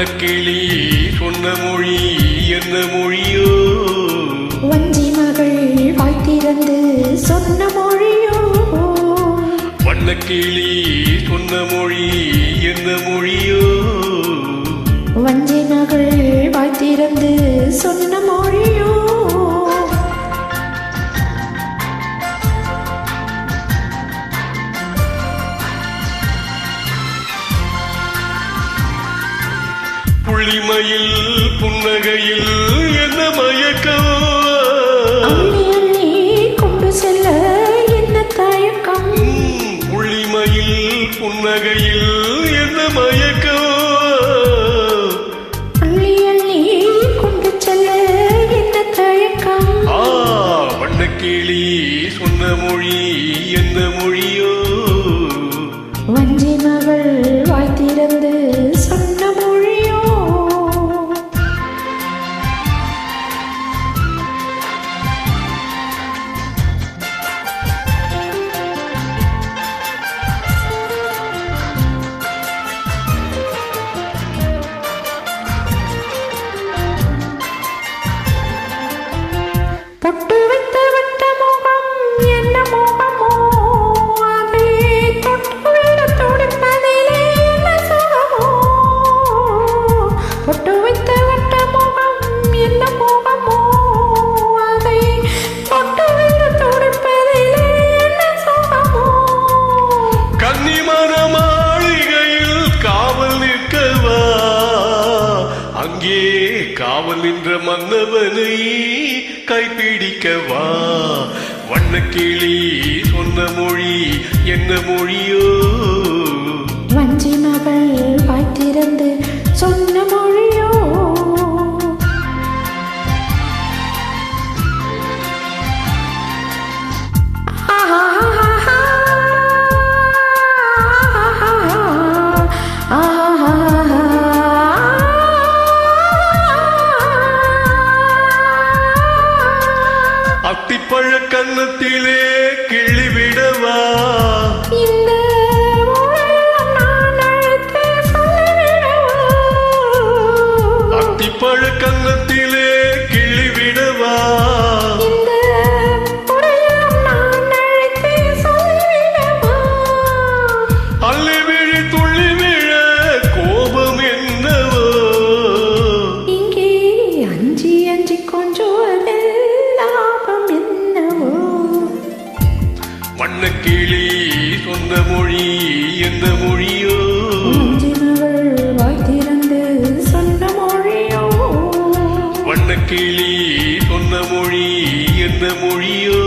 வண்ணக்கிளி சொன்ன மொழி என்ன மொழியோ? வஞ்சி மகள் வாய் திறந்து சொன்ன மொழியோ? வண்ணக்கிளி சொன்ன மொழி என்ன மொழியோ? வஞ்சி மகள் வாய் திறந்து சொன்ன மொழியோ? புள்ளிமயில் புன்னகையில் என்ன மயக்கம்? அள்ளி அள்ளி கொண்டு செல்ல என்ன தயக்கம்? புள்ளிமயில் புன்னகையில் என்ன மயக்கம்? அள்ளி அள்ளி கொண்டு செல்ல என்ன தயக்கம்? வண்ணக்கிளி சொன்ன மொழி என்ன மொழியோ? வஞ்சி மகள் வாய் திறந்து சொன்ன மொழியோ? பொட்டு வைத்த வட்ட முகம் என்ன முகமோ? அதை தொட்டு விட துடிப்பதிலே என்ன சுகமோ? பொட்டு வைத்த வட்ட முகம் என்ன முகமோ? அதை தொட்டு விட துடிப்பதிலே என்ன சுகமோ? கன்னிமர மாளிகையில் காவல் நிற்கவா? அங்கே காவல் நின்ற மன்னவனை கைப்பிடிக்கவா? வண்ணக்கிளி சொன்ன மொழி என்ன மொழியோ? வஞ்சி மகள் வாய் திறந்து சொன்ன மொழியோ? அத்திப்பழ கன்னத்திலே கிள்ளி விடவா? இந்த உலகம் நான் அழைத்து சொல்லிவிடவா? அத்திப்பழ கன்னத்திலே கிள்ளி விடவா? இந்த உலகம் நான் அழைத்து சொல்லிவிடவா? அள்ளி விழி துள்ளி விழ கோபம் என்னவோ? இங்கே அஞ்சி அஞ்சி கொஞ்சுவது லாபம் என்னவோ? வண்ணக்கிளி சொன்ன மொழி எந்த மொழியோ? வஞ்சி மகள் வாய் திறந்து சொன்ன மொழியோ? வண்ணக்கிளி சொன்ன மொழி எந்த மொழியோ?